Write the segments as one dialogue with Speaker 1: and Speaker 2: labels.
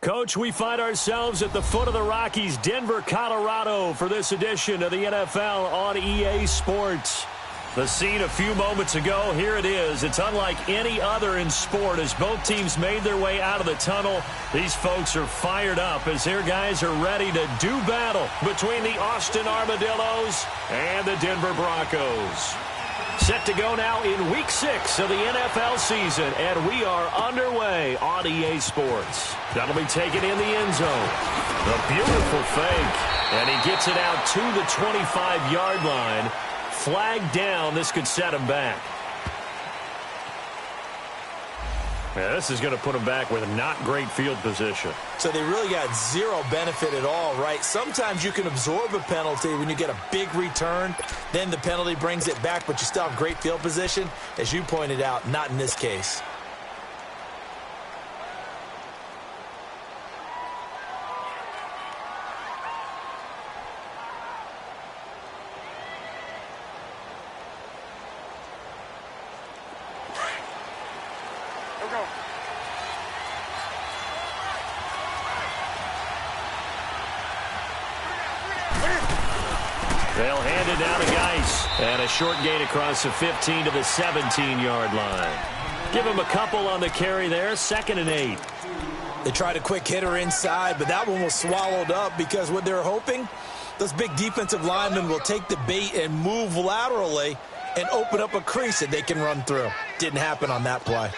Speaker 1: Coach, we find ourselves at the foot of the Rockies, Denver, Colorado, for this edition of the NFL on EA Sports. The scene a few moments ago, here it is. It's unlike any other in sport as both teams made their way out of the tunnel. These folks are fired up as their guys are ready to do battle between the Austin Armadillos and the Denver Broncos. Set to go now in Week 6 of the NFL season, and we are underway on EA Sports. That'll be taken in the end zone. A beautiful fake, and he gets it out to the 25-yard line. Flag down. This could set him back. Yeah, this is going to put him back with not great field position.
Speaker 2: So they really got zero benefit at all, right? Sometimes you can absorb a penalty when you get a big return. Then the penalty brings it back, but you still have great field position. As you pointed out, not in this case.
Speaker 1: They'll hand it down to Geis. And a short gain across the 15 to the 17-yard line. Give him a couple on the carry there. 2nd and 8.
Speaker 2: They tried a quick hitter inside, but that one was swallowed up because what they're hoping, those big defensive linemen will take the bait and move laterally and open up a crease that they can run through. Didn't happen on that play.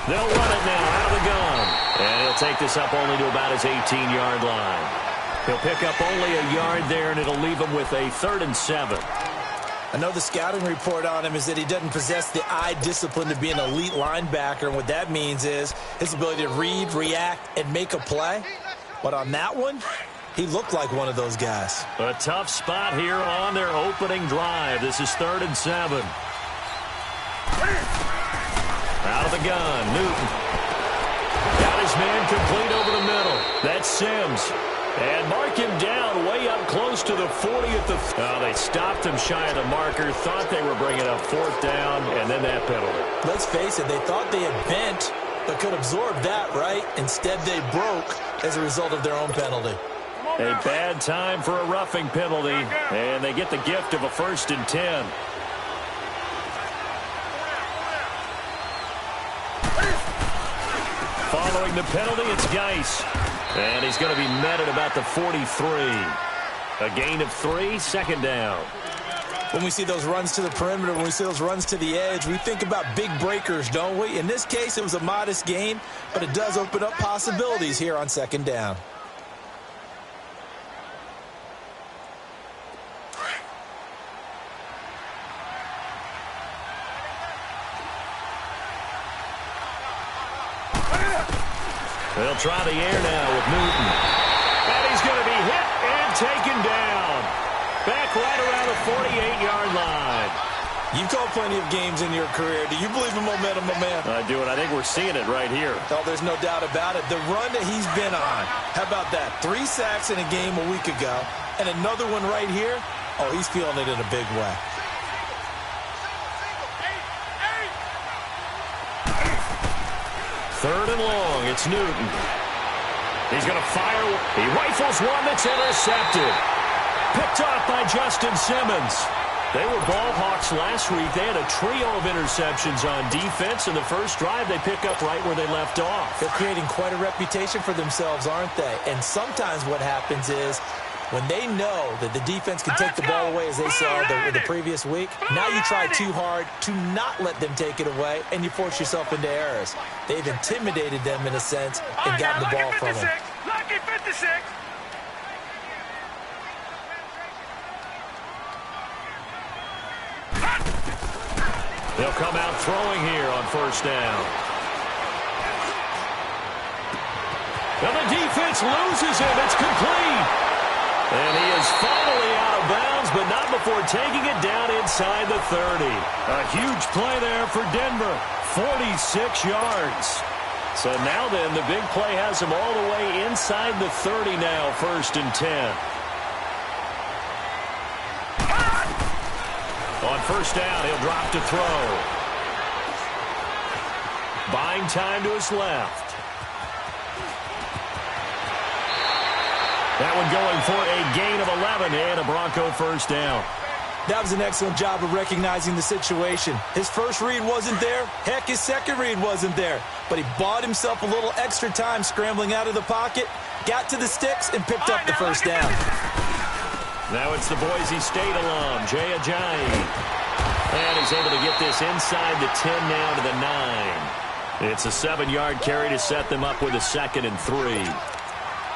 Speaker 1: They'll run it now out of the gun. And he'll take this up only to about his 18-yard line. He'll pick up only a yard there, and it'll leave him with a 3rd and 7.
Speaker 2: I know the scouting report on him is that he doesn't possess the eye discipline to be an elite linebacker, and what that means is his ability to read, react, and make a play. But on that one, he looked like one of those guys.
Speaker 1: A tough spot here on their opening drive. This is 3rd and 7. Out of the gun, Newton. Got his man complete over the middle. That's Sims. And mark him down way up close to the 40 at the... they stopped him shy of the marker, thought they were bringing up 4th down, and then that penalty.
Speaker 2: Let's face it, they thought they had bent, but could absorb that, right? Instead, they broke as a result of their own penalty.
Speaker 1: A bad time for a roughing penalty, and they get the gift of a 1st and 10. Following the penalty, it's Geis. And he's going to be met at about the 43. A gain of 3, 2nd down.
Speaker 2: When we see those runs to the perimeter, when we see those runs to the edge, we think about big breakers, don't we? In this case, it was a modest gain, but it does open up possibilities here on 2nd down.
Speaker 1: They'll try the air now with Newton. And he's going to be hit and taken down. Back right around the 48-yard line.
Speaker 2: You've called plenty of games in your career. Do you believe in momentum, my man?
Speaker 1: I do, and I think we're seeing it right here.
Speaker 2: Oh, there's no doubt about it. The run that he's been on. How about that? 3 sacks in a game a week ago, and another one right here. Oh, he's feeling it in a big way.
Speaker 1: Third and long, it's Newton. He's going to fire. He rifles one that's intercepted. Picked off by Justin Simmons. They were ball hawks last week. They had a trio of interceptions on defense. In the first drive, they pick up right where they left off.
Speaker 2: They're creating quite a reputation for themselves, aren't they? And sometimes what happens is when they know that the defense can take the ball away, as they saw the previous week, now you try too hard to not let them take it away, and you force yourself into errors. They've intimidated them in a sense and gotten the ball from them.
Speaker 3: Lucky 56.
Speaker 1: They'll come out throwing here on 1st down. And the defense loses him. It's complete. And he is finally out of bounds, but not before taking it down inside the 30. A huge play there for Denver. 46 yards. So now then, the big play has him all the way inside the 30 now, 1st and 10. On first down, he'll drop to throw. Buying time to his left. That one going for a gain of 11 and a Bronco first down.
Speaker 2: That was an excellent job of recognizing the situation. His first read wasn't there. Heck, his second read wasn't there. But he bought himself a little extra time scrambling out of the pocket, got to the sticks, and picked up the first down.
Speaker 1: Now it's the Boise State alum, Jay Ajayi. And he's able to get this inside the 10 now to the 9. It's a 7-yard carry to set them up with a 2nd and 3.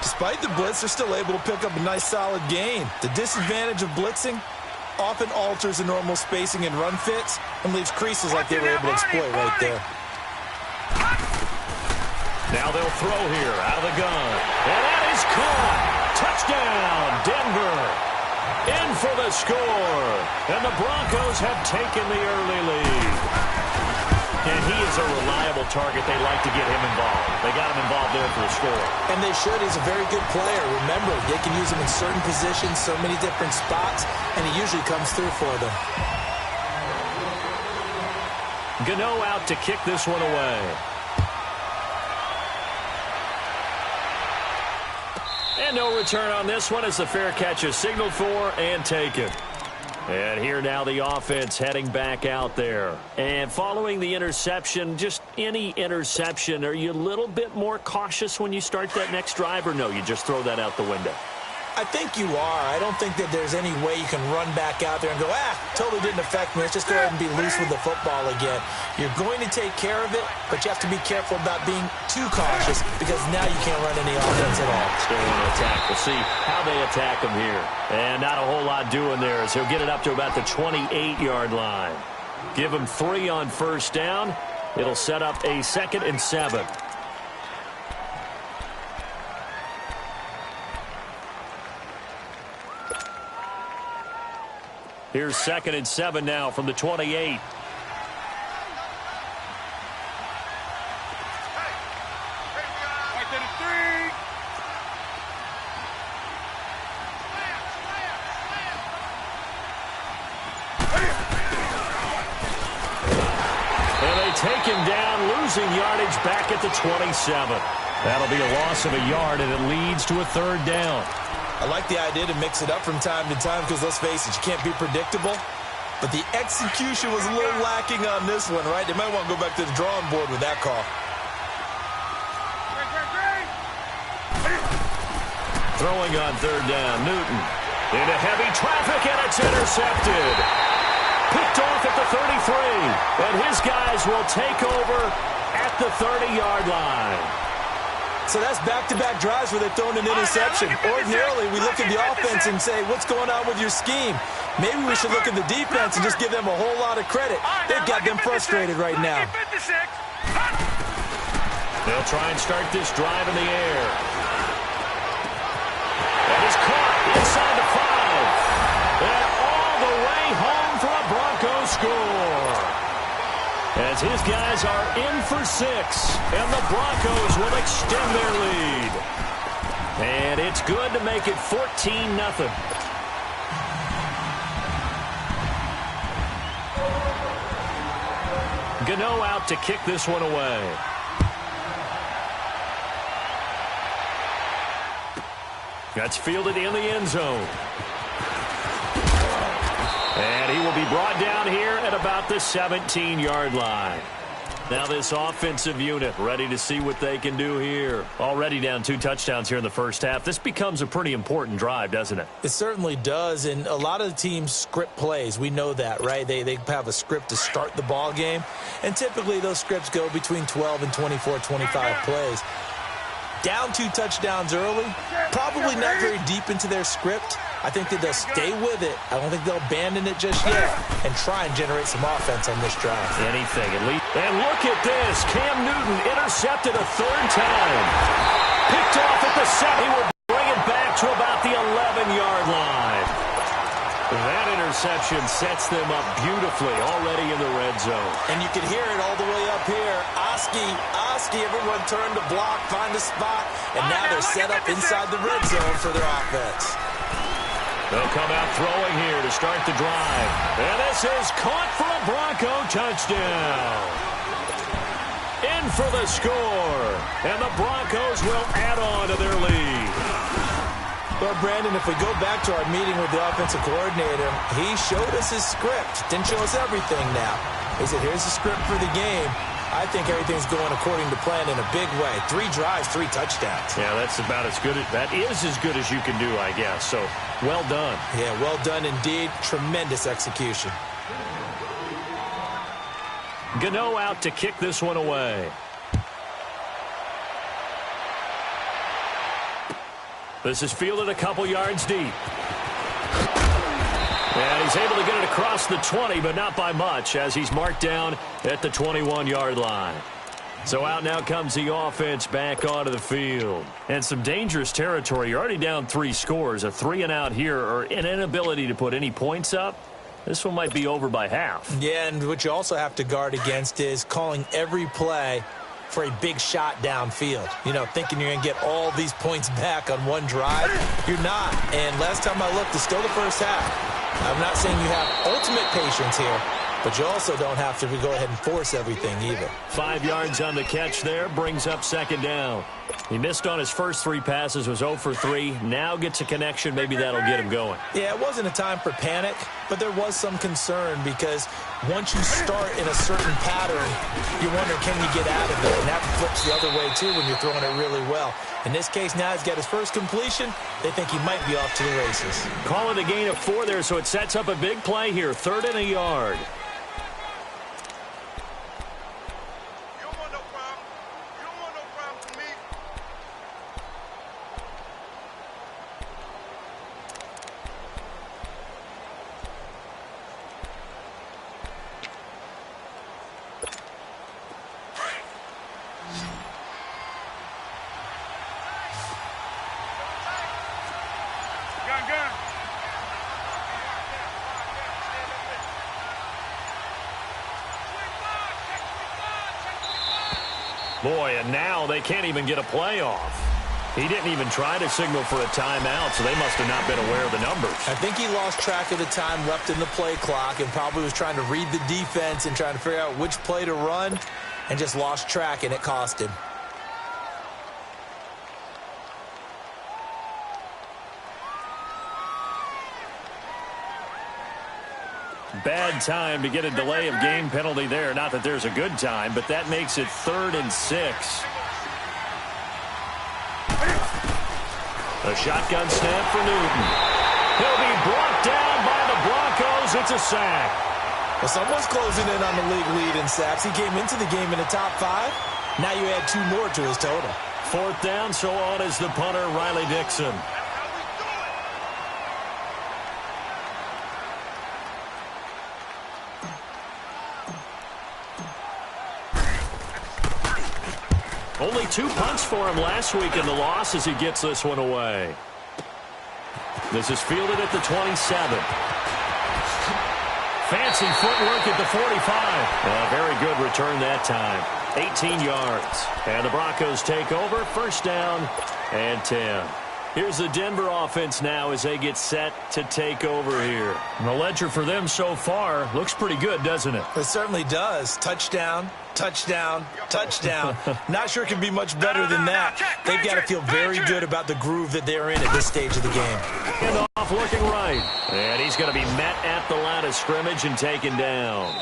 Speaker 2: Despite the blitz, they're still able to pick up a nice solid gain. The disadvantage of blitzing often alters the normal spacing and run fits and leaves creases like they were able to exploit right there.
Speaker 1: Now they'll throw here out of the gun. And that is caught. Touchdown, Denver. In for the score. And the Broncos have taken the early lead. And he is a reliable target. They like to get him involved. They got him involved there for the score. And they should. He's a very good player. Remember, they can use him in certain positions, so many different spots, and he usually comes through for them. Gano out to kick this one away. And no return on this one as the fair catch is signaled for and taken. And here now the offense heading back out there. And following the interception, just any interception, are you a little bit more cautious when you start that next drive, or no, you just throw that out the window? I think you are. I don't think that there's any way you can run back out there and go, totally didn't affect me. Let's just go ahead and be loose with the football again. You're going to take care of it, but you have to be careful about being too cautious because now you can't run any offense at all. Still want to attack. We'll see how they attack him here. And not a whole lot doing there as he'll get it up to about the 28-yard line. Give him 3 on first down. It'll set up a 2nd and 7. Here's 2nd and 7 now from the 28. And they take him down, losing yardage back at the 27. That'll be a loss of a yard, and it leads to a 3rd down. I like the idea to mix it up from time to time because, let's face it, you can't be predictable. But the execution was a little lacking on this one, right? They might want to go back to the drawing board with that call. Throwing on 3rd down, Newton. Into heavy traffic, and it's intercepted. Picked off at the 33. And his guys will take over at the 30-yard line. So that's back-to-back drives where they've thrown an interception. Ordinarily, we look at the offense and say, what's going on with your scheme? Maybe we should look at the defense and just give them a whole lot of credit. They've got them frustrated right now. They'll try and start this drive in the air. That is caught inside the 5. And all the way home for a Broncos score. As his guys are in for 6, and the Broncos will extend their lead. And it's good to make it 14-0. Gano out to kick this one away. That's fielded in the end zone. And he will be brought down here at about the 17-yard line. Now this offensive unit ready to see what they can do here. Already down 2 touchdowns here in the first half. This becomes a pretty important drive, doesn't it? It certainly does, and a lot of the teams script plays. We know that, right? They have a script to start the ball game, and typically those scripts go between 12 and 24, 25 plays. Down 2 touchdowns early, probably not very deep into their script. I think that they'll stay with it. I don't think they'll abandon it just yet and try and generate some offense on this drive. Anything, at least. And look at this. Cam Newton intercepted a 3rd time. Picked off at the 7. He will bring it back to about the 11-yard line. That interception sets them up beautifully already in the red zone. And you can hear it all the way up here. Oski, everyone turned to block, find a spot, and now they're set up inside the red zone for their offense. They'll come out throwing here to start the drive. And this is caught for a Bronco touchdown. In for the score. And the Broncos will add on to their lead.
Speaker 2: Well, Brandon, if we go back to our meeting with the offensive coordinator, he showed us his script. Didn't show us everything now. He said, here's the script for the game. I think everything's going according to plan in a big way. 3 drives, 3 touchdowns.
Speaker 1: Yeah, that's about as good. That is as good as you can do, I guess. So, well done.
Speaker 2: Yeah, well done indeed. Tremendous execution.
Speaker 1: Gano out to kick this one away. This is fielded a couple yards deep. And he's able to get it across the 20, but not by much, as he's marked down at the 21-yard line. So out now comes the offense back onto the field. And some dangerous territory. You're already down 3 scores. A 3-and-out here, or an inability to put any points up. This one might be over by half.
Speaker 2: Yeah, and what you also have to guard against is calling every play for a big shot downfield. You know, thinking you're going to get all these points back on one drive. You're not. And last time I looked, it's still the first half. I'm not saying you have ultimate patience here, but you also don't have to go ahead and force everything either.
Speaker 1: 5 yards on the catch there, brings up 2nd down. He missed on his first 3 passes, was 0 for 3. Now gets a connection. Maybe that'll get him going.
Speaker 2: Yeah, it wasn't a time for panic, but there was some concern because once you start in a certain pattern, you wonder, can you get out of it? And that flips the other way, too, when you're throwing it really well. In this case, now he's got his first completion. They think he might be off to the races.
Speaker 1: Call it a gain of 4 there, so it sets up a big play here. 3rd and a yard. Boy, and now they can't even get a play off. He didn't even try to signal for a timeout, so they must have not been aware of the numbers.
Speaker 2: I think he lost track of the time left in the play clock and probably was trying to read the defense and trying to figure out which play to run and just lost track, and it cost him.
Speaker 1: Bad time to get a delay of game penalty there. Not that there's a good time, but that makes it 3rd and 6. A shotgun snap for Newton. He'll be brought down by the Broncos. It's a sack.
Speaker 2: Well, someone's closing in on the league lead in sacks. He came into the game in the top 5. Now you add 2 more to his total.
Speaker 1: 4th down, so on is the punter, Riley Dixon. Only 2 punts for him last week in the loss as he gets this one away. This is fielded at the 27. Fancy footwork at the 45. A very good return that time. 18 yards. And the Broncos take over. 1st down and 10. Here's the Denver offense now as they get set to take over here. And the ledger for them so far looks pretty good, doesn't it?
Speaker 2: It certainly does. Touchdown, touchdown, touchdown. Not sure it can be much better than that. They've got to feel very good about the groove that they're in at this stage of the game.
Speaker 1: And off looking right. And he's going to be met at the line of scrimmage and taken down.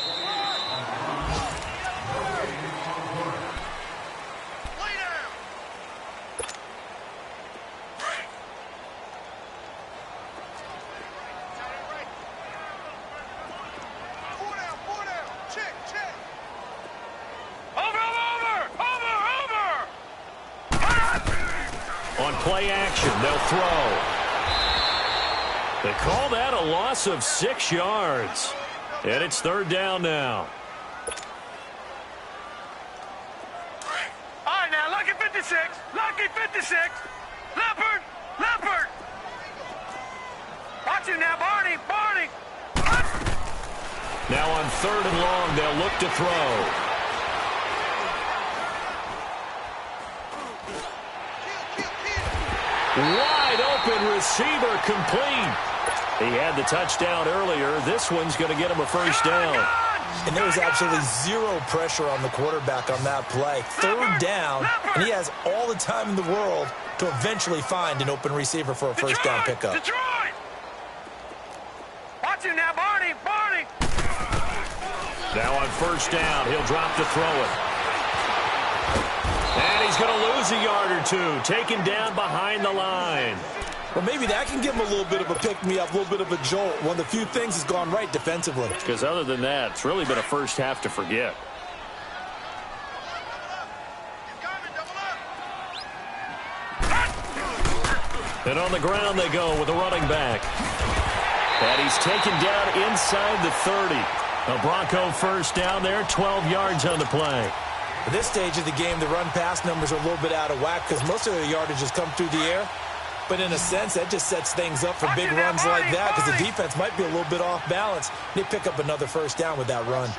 Speaker 1: Play action, they'll throw. They call that a loss of 6 yards. And it's 3rd down now.
Speaker 3: All right, now, lucky 56. Lucky 56. Leopard. Leopard. Watch him now, Barney. Barney.
Speaker 1: Now on 3rd and long, they'll look to throw. Wide open receiver complete. He had the touchdown earlier. This one's going to get him a first down.
Speaker 2: And there was absolutely zero pressure on the quarterback on that play. Third down, and he has all the time in the world to eventually find an open receiver for a first down pickup.
Speaker 3: Detroit! Watch him now, Barney! Barney!
Speaker 1: Now on first down, he'll drop to throw it. And he's going to lose a yard or two, taken down behind the line.
Speaker 2: Well, maybe that can give him a little bit of a pick-me-up, a little bit of a jolt. One of the few things has gone right defensively.
Speaker 1: Because other than that, it's really been a first half to forget. And on the ground they go with a running back. And he's taken down inside the 30. A Bronco first down there, 12 yards on the play.
Speaker 2: At this stage of the game, the run-pass numbers are a little bit out of whack because most of the yardage has come through the air. But in a sense, that just sets things up for big runs like that because the defense might be a little bit off balance. They pick up another first down with that run.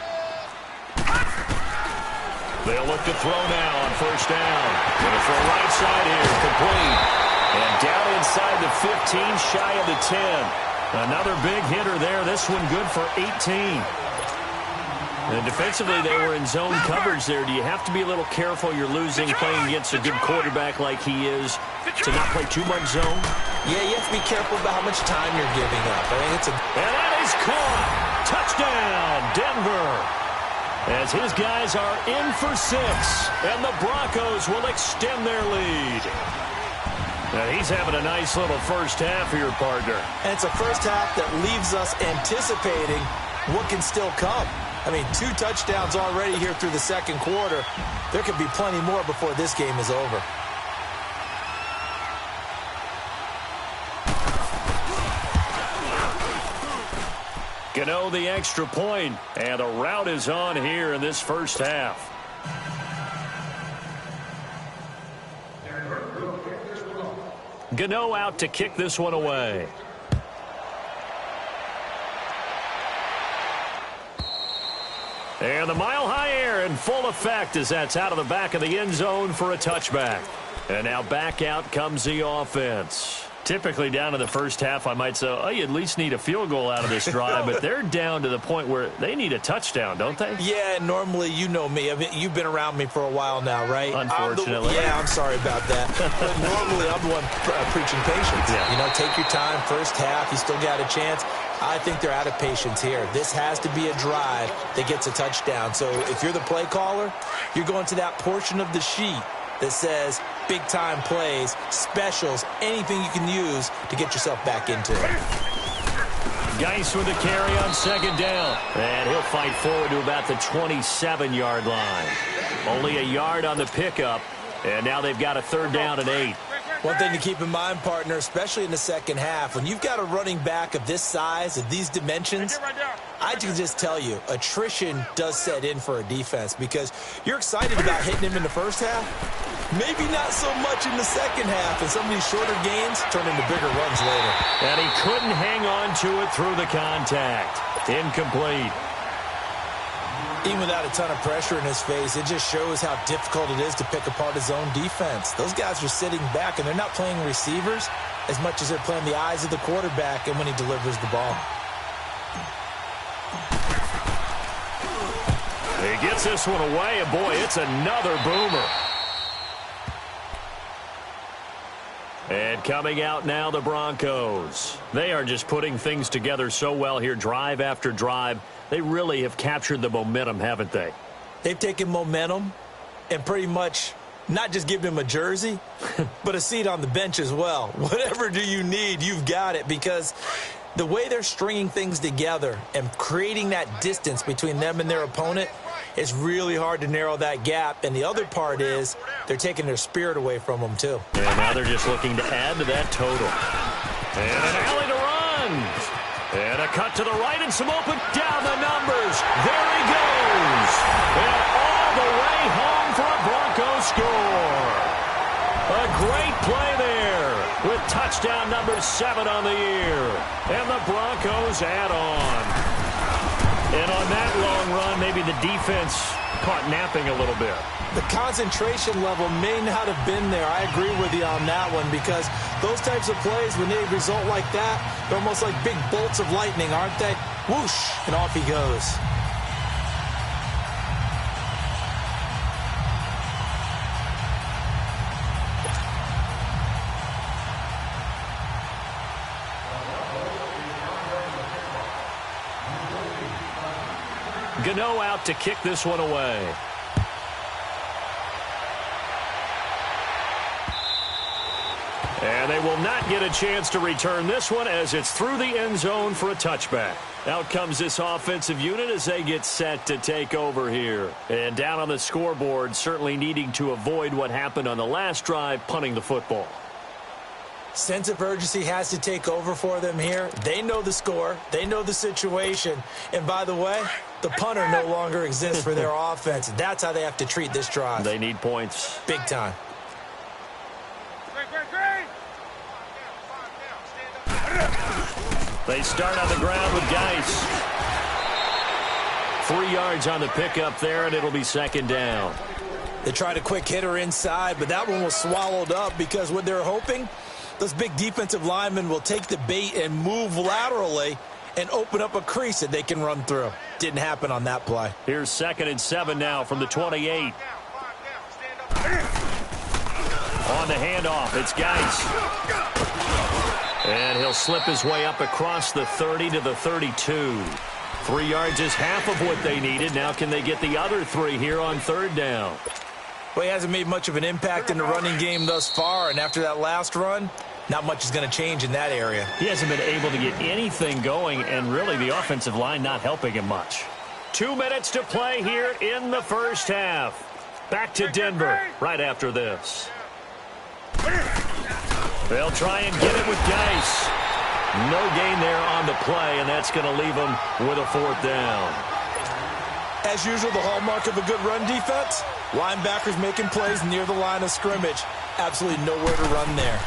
Speaker 1: They'll look to throw now on first down. Going for a right side here, complete. And down inside the 15, shy of the 10. Another big hitter there. This one good for 18. And defensively, they were in zone coverage there. Do you have to be a little careful? You're losing playing against a good quarterback like he is to not play too much zone?
Speaker 2: Yeah, you have to be careful about how much time you're giving up. I think it's
Speaker 1: and that is caught. Touchdown, Denver. As his guys are in for 6, and the Broncos will extend their lead. Now he's having a nice little first half here, partner.
Speaker 2: And it's a first half that leaves us anticipating what can still come. I mean, 2 touchdowns already here through the second quarter. There could be plenty more before this game is over.
Speaker 1: Gano the extra point, and the route is on here in this first half. Gano out to kick this one away. And the mile-high air in full effect as that's out of the back of the end zone for a touchback. And now back out comes the offense. Typically down in the first half, I might say, oh, you at least need a field goal out of this drive. But they're down to the point where they need a touchdown, don't they?
Speaker 2: Yeah, normally, you know me. I mean, you've been around me for a while now, right?
Speaker 1: Unfortunately.
Speaker 2: I'm sorry about that. But normally, I'm the one preaching patience.
Speaker 1: Yeah.
Speaker 2: You know, take your time. First half, you still got a chance. I think they're out of patience here. This has to be a drive that gets a touchdown. So if you're the play caller, you're going to that portion of the sheet that says big-time plays, specials, anything you can use to get yourself back into it.
Speaker 1: Geis with the carry on second down. And he'll fight forward to about the 27-yard line. Only a yard on the pickup. And now they've got a third down and 8.
Speaker 2: One thing to keep in mind, partner, especially in the second half, when you've got a running back of this size, of these dimensions, I can just tell you, attrition does set in for a defense because you're excited about hitting him in the first half. Maybe not so much in the second half, and some of these shorter gains turn into bigger runs later.
Speaker 1: And he couldn't hang on to it through the contact. Incomplete.
Speaker 2: Even without a ton of pressure in his face, it just shows how difficult it is to pick apart his own defense. Those guys are sitting back, and they're not playing receivers as much as they're playing the eyes of the quarterback and when he delivers the ball.
Speaker 1: He gets this one away, and boy, it's another boomer. And coming out now, the Broncos. They are just putting things together so well here, drive after drive. They really have captured the momentum, haven't they?
Speaker 2: They've taken momentum and pretty much not just given him a jersey, but a seat on the bench as well. Whatever do you need, you've got it, because the way they're stringing things together and creating that distance between them and their opponent, it's really hard to narrow that gap. And the other part is they're taking their spirit away from them, too.
Speaker 1: And now they're just looking to add to that total. And an alley to run. And a cut to the right and some open down the numbers. There he goes. And all the way home for a Broncos score. A great play there with touchdown number 7 on the year. And the Broncos add on. And on that long run, maybe the defense caught napping a little bit.
Speaker 2: The concentration level may not have been there. I agree with you on that one, because those types of plays, when they result like that, they're almost like big bolts of lightning, aren't they? Whoosh, and off he goes.
Speaker 1: Gano out to kick this one away. And they will not get a chance to return this one as it's through the end zone for a touchback. Out comes this offensive unit as they get set to take over here. And down on the scoreboard, certainly needing to avoid what happened on the last drive, punting the football.
Speaker 2: Sense of urgency has to take over for them here. They know the score. They know the situation. And by the way, the punter no longer exists for their offense. That's how they have to treat this drive.
Speaker 1: They need points.
Speaker 2: Big time.
Speaker 1: They start on the ground with Geis. 3 yards on the pickup there, and it'll be second down.
Speaker 2: They tried a quick hitter inside, but that one was swallowed up because what they're hoping, those big defensive linemen will take the bait and move laterally and open up a crease that they can run through. Didn't happen on that play.
Speaker 1: Here's 2nd and 7 now from the 28. On the handoff, it's Geis. And he'll slip his way up across the 30 to the 32. 3 yards is half of what they needed. Now can they get the other 3 here on 3rd down?
Speaker 2: Well, he hasn't made much of an impact in the running game thus far, and after that last run, not much is going to change in that area.
Speaker 1: He hasn't been able to get anything going, and really the offensive line not helping him much. 2 minutes to play here in the first half. Back to Denver right after this. They'll try and get it with Geis. No gain there on the play, and that's going to leave them with a 4th down.
Speaker 2: As usual, the hallmark of a good run defense, linebackers making plays near the line of scrimmage. Absolutely nowhere to run there.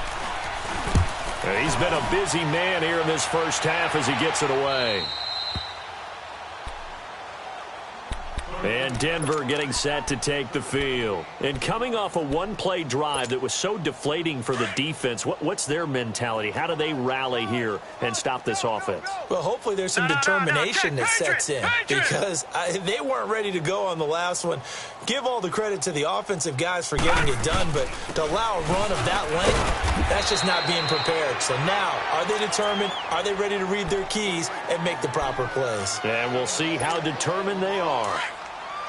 Speaker 1: He's been a busy man here in this first half as he gets it away. And Denver getting set to take the field. And coming off a one-play drive that was so deflating for the defense, what's their mentality? How do they rally here and stop this offense?
Speaker 2: Well, hopefully there's some determination that sets in, because they weren't ready to go on the last one. Give all the credit to the offensive guys for getting it done, but to allow a run of that length, that's just not being prepared. So now, are they determined? Are they ready to read their keys and make the proper plays?
Speaker 1: And we'll see how determined they are.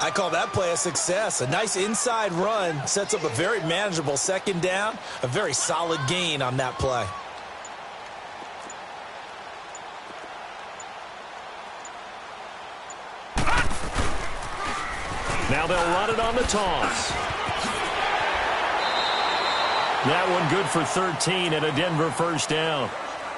Speaker 2: I call that play a success. A nice inside run sets up a very manageable 2nd down, a very solid gain on that play.
Speaker 1: Now they'll run it on the toss. That one good for 13 and a Denver 1st down.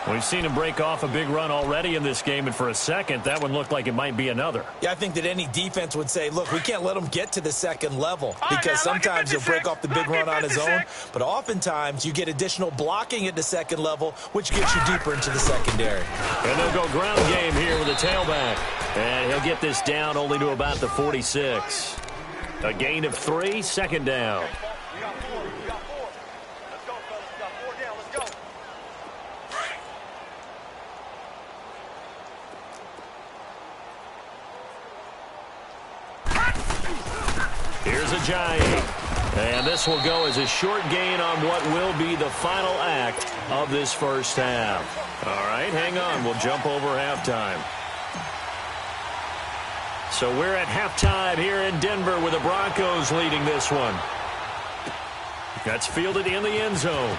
Speaker 1: We've seen him break off a big run already in this game, and for a second, that one looked like it might be another.
Speaker 2: Yeah, I think that any defense would say, look, we can't let him get to the 2nd level, because sometimes he'll break off the big run on his own, but oftentimes you get additional blocking at the 2nd level, which gets you deeper into the secondary.
Speaker 1: And they'll go ground game here with a tailback. And he'll get this down only to about the 46. A gain of 3, 2nd down. Here's a giant. And this will go as a short gain on what will be the final act of this first half. All right, hang on. We'll jump over halftime. So we're at halftime here in Denver with the Broncos leading this one. That's fielded in the end zone.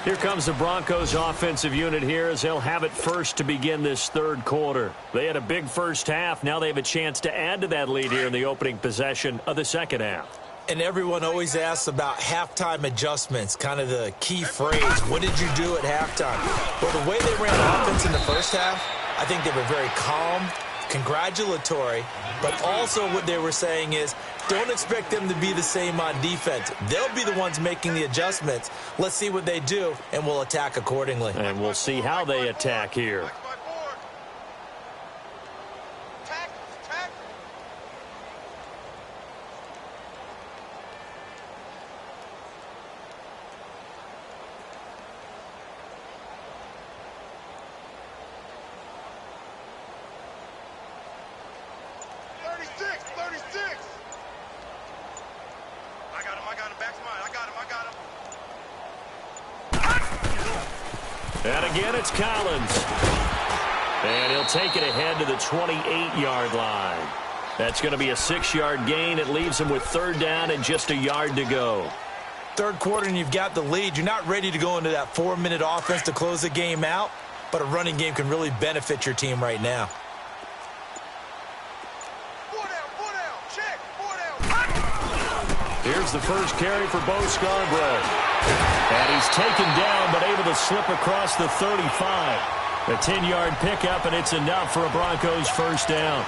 Speaker 1: Here comes the Broncos offensive unit here as they'll have it first to begin this 3rd quarter. They had a big first half. Now they have a chance to add to that lead here in the opening possession of the 2nd half.
Speaker 2: And everyone always asks about halftime adjustments, kind of the key phrase. What did you do at halftime? Well, the way they ran offense in the first half, I think they were very calm, congratulatory, but also what they were saying is, don't expect them to be the same on defense. They'll be the ones making the adjustments. Let's see what they do, and we'll attack accordingly.
Speaker 1: And we'll see how they attack here. And again, it's Collins. And he'll take it ahead to the 28-yard line. That's going to be a 6-yard gain. It leaves him with third down and just a yard to go.
Speaker 2: Third quarter and you've got the lead. You're not ready to go into that 4-minute offense to close the game out, but a running game can really benefit your team right now.
Speaker 1: Here's the first carry for Bo Scarborough. And he's taken down, but able to slip across the 35. A 10-yard pickup, and it's enough for a Broncos first down.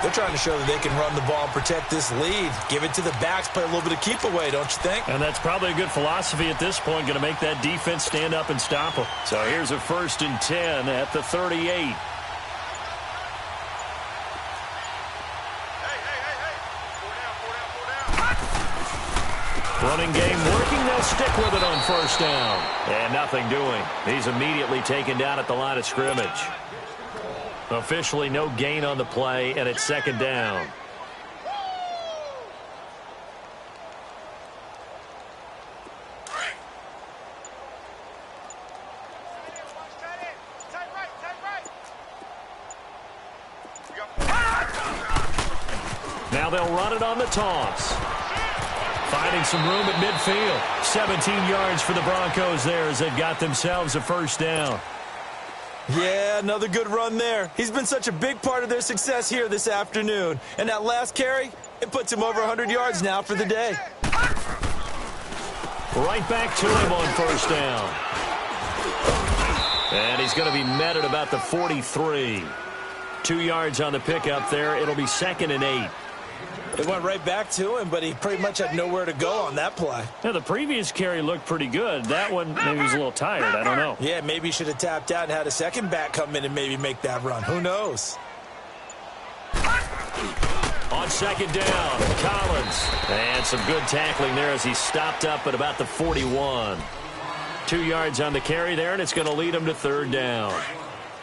Speaker 2: They're trying to show that they can run the ball and protect this lead. Give it to the backs, play a little bit of keep away, don't you think?
Speaker 1: And that's probably a good philosophy at this point, going to make that defense stand up and stop them. So here's a 1st and 10 at the 38. Running game working. They'll stick with it on first down. And nothing doing. He's immediately taken down at the line of scrimmage. Officially no gain on the play, and it's second down. Now they'll run it on the toss. Finding some room at midfield. 17 yards for the Broncos there as they've got themselves a first down.
Speaker 2: Yeah, another good run there. He's been such a big part of their success here this afternoon. And that last carry, it puts him over 100 yards now for the day.
Speaker 1: Right back to him on first down. And he's going to be met at about the 43. 2 yards on the pickup there. It'll be 2nd and 8.
Speaker 2: It went right back to him, but he pretty much had nowhere to go on that play.
Speaker 1: Yeah, the previous carry looked pretty good. That one, maybe he was a little tired. I don't know.
Speaker 2: Yeah, maybe he should have tapped out and had a second back come in and maybe make that run. Who knows?
Speaker 1: On second down, Collins. And some good tackling there as he stopped up at about the 41. 2 yards on the carry there, and it's going to lead him to third down.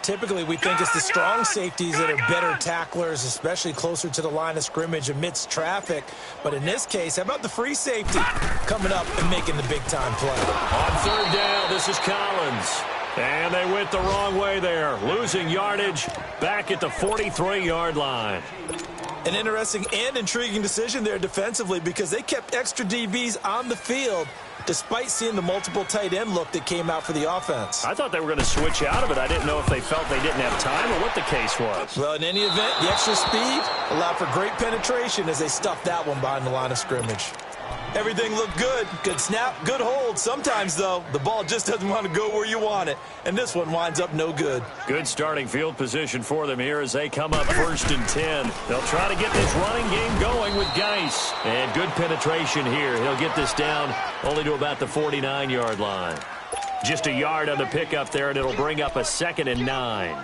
Speaker 2: Typically, we think it's the strong safeties that are better tacklers, especially closer to the line of scrimmage amidst traffic. But in this case, how about the free safety coming up and making the big-time play?
Speaker 1: On third down, this is Collins. And they went the wrong way there, losing yardage back at the 43-yard line.
Speaker 2: An interesting and intriguing decision there defensively because they kept extra DBs on the field despite seeing the multiple tight end look that came out for the offense.
Speaker 1: I thought they were going to switch out of it. I didn't know if they felt they didn't have time or what the case was.
Speaker 2: Well, in any event, the extra speed allowed for great penetration as they stuffed that one behind the line of scrimmage. Everything looked good. Good snap, good hold. Sometimes, though, the ball just doesn't want to go where you want it. And this one winds up no good.
Speaker 1: Good starting field position for them here as they come up 1st and 10. They'll try to get this running game going with Geis. And good penetration here. He'll get this down only to about the 49-yard line. Just a yard on the pickup there, and it'll bring up a 2nd and 9.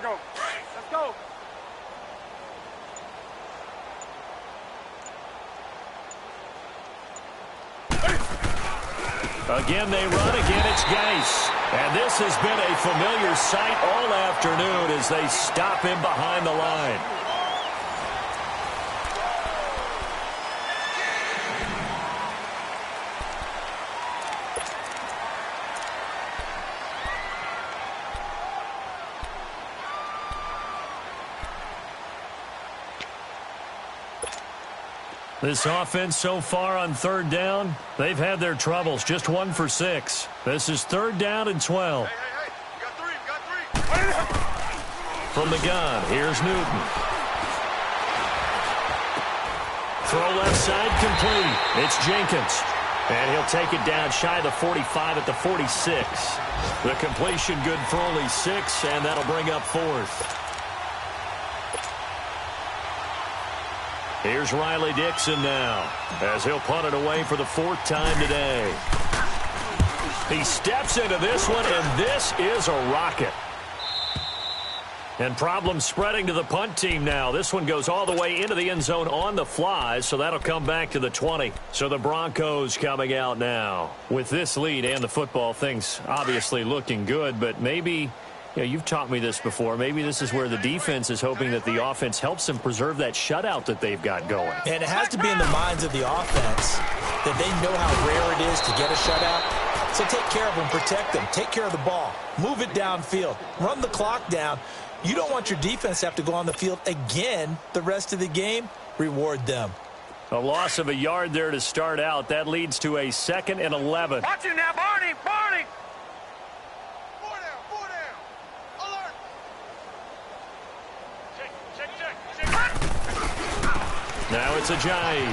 Speaker 3: Go. Let's go.
Speaker 1: Again, they run. Again, it's Geis. And this has been a familiar sight all afternoon as they stop him behind the line. This offense so far on third down, they've had their troubles. Just 1 for 6. This is 3rd down and 12.
Speaker 3: Hey. We got three.
Speaker 1: From the gun, here's Newton. Throw left side complete. It's Jenkins. And he'll take it down shy of the 45 at the 46. The completion good for only 6, and that'll bring up 4th. Here's Riley Dixon now, as he'll punt it away for the 4th time today. He steps into this one, and this is a rocket. And problems spreading to the punt team now. This one goes all the way into the end zone on the fly, so that'll come back to the 20. So the Broncos coming out now. With this lead and the football, things obviously looking good, but maybe, you've taught me this before, maybe this is where the defense is hoping that the offense helps them preserve that shutout that they've got going.
Speaker 2: And it has to be in the minds of the offense that they know how rare it is to get a shutout. So take care of them, protect them, take care of the ball, move it downfield, run the clock down. You don't want your defense to have to go on the field again the rest of the game. Reward them.
Speaker 1: A loss of a yard there to start out. That leads to a 2nd and 11.
Speaker 3: Watch you now, Barney! Barney!
Speaker 4: 4 down. Alert!
Speaker 3: Check.
Speaker 1: Now it's Ajayi.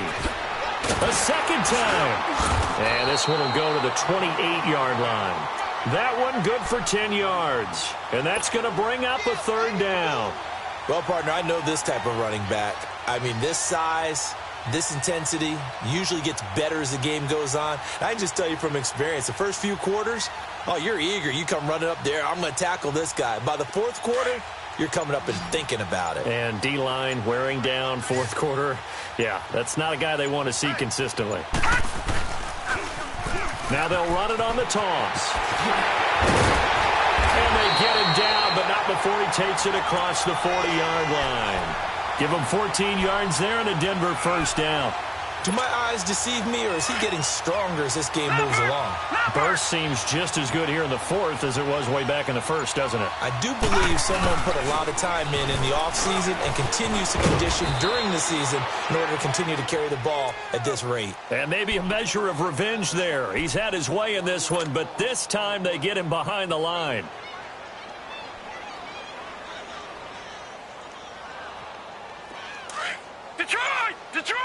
Speaker 1: A second time. And this one will go to the 28-yard line. That one good for 10 yards. And that's going to bring up a 3rd down.
Speaker 2: Well, partner, I know this type of running back. I mean, this size, this intensity usually gets better as the game goes on. I can just tell you from experience, the first few quarters, you're eager. You come running up there, I'm going to tackle this guy. By the 4th quarter, you're coming up and thinking about it.
Speaker 1: And D-line wearing down 4th quarter. Yeah, that's not a guy they want to see consistently. Now they'll run it on the toss. And they get him down, but not before he takes it across the 40-yard line. Give him 14 yards there and a Denver 1st down.
Speaker 2: Do my eyes deceive me, or is he getting stronger as this game moves along?
Speaker 1: Burst seems just as good here in the 4th as it was way back in the 1st, doesn't it?
Speaker 2: I do believe someone put a lot of time in the offseason and continues to condition during the season in order to continue to carry the ball at this rate.
Speaker 1: And maybe a measure of revenge there. He's had his way in this one, but this time they get him behind the line.
Speaker 3: Detroit! Detroit!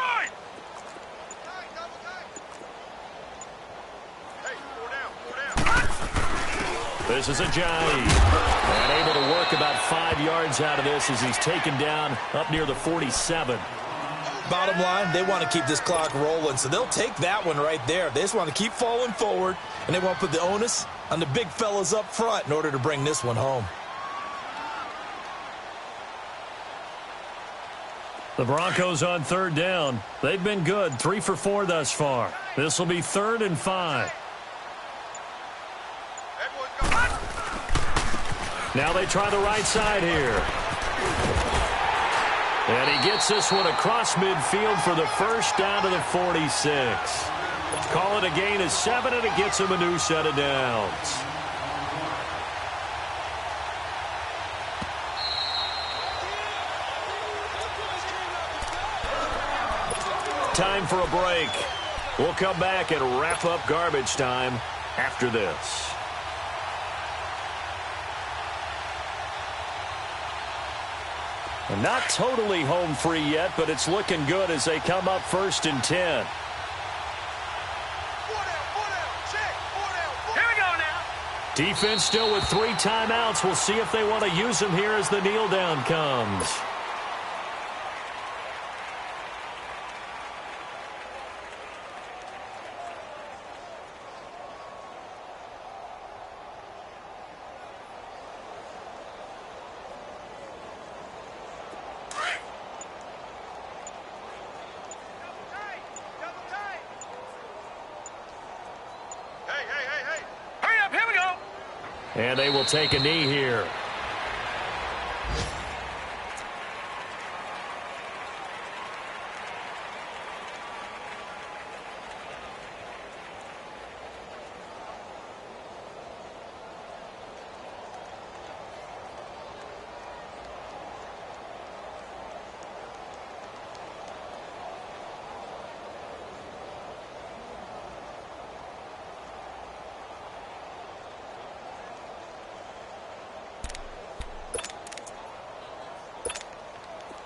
Speaker 1: This is Ajayi. And able to work about 5 yards out of this as he's taken down up near the 47.
Speaker 2: Bottom line, they want to keep this clock rolling, so they'll take that one right there. They just want to keep falling forward, and they want to put the onus on the big fellas up front in order to bring this one home.
Speaker 1: The Broncos on 3rd down. They've been good, 3 for 4 thus far. This will be 3rd and 5. Now they try the right side here. And he gets this one across midfield for the 1st down to the 46. Call it a gain of 7, and it gets him a new set of downs. Time for a break. We'll come back and wrap up garbage time after this. And not totally home free yet, but it's looking good as they come up 1st and 10.
Speaker 3: Here we go now.
Speaker 1: Defense still with 3 timeouts. We'll see if they want to use them here as the kneel down comes. And they will take a knee here.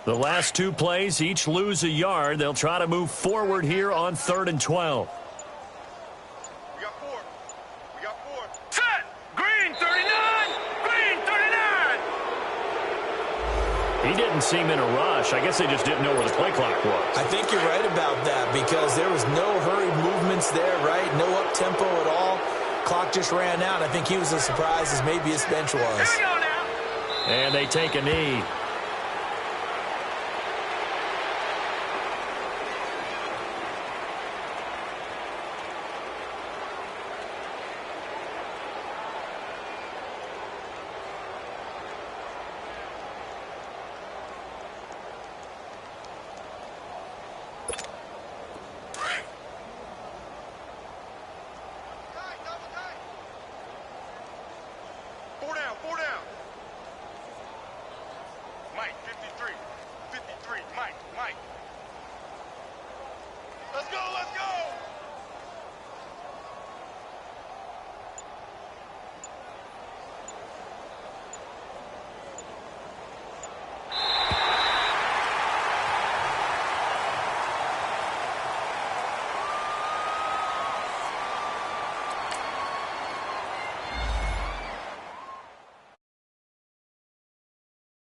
Speaker 1: The last 2 plays each lose a yard. They'll try to move forward here on 3rd and 12.
Speaker 4: We got 4. We got 4.
Speaker 3: Set! Green 39! Green 39!
Speaker 1: He didn't seem in a rush. I guess they just didn't know where the play clock was.
Speaker 2: I think you're right about that because there was no hurried movements there, right? No up-tempo at all. Clock just ran out. I think he was as surprised as maybe his bench was.
Speaker 3: Here we go now.
Speaker 1: And they take a knee.
Speaker 4: Four down. Mike, 53. 53. Mike. Let's go.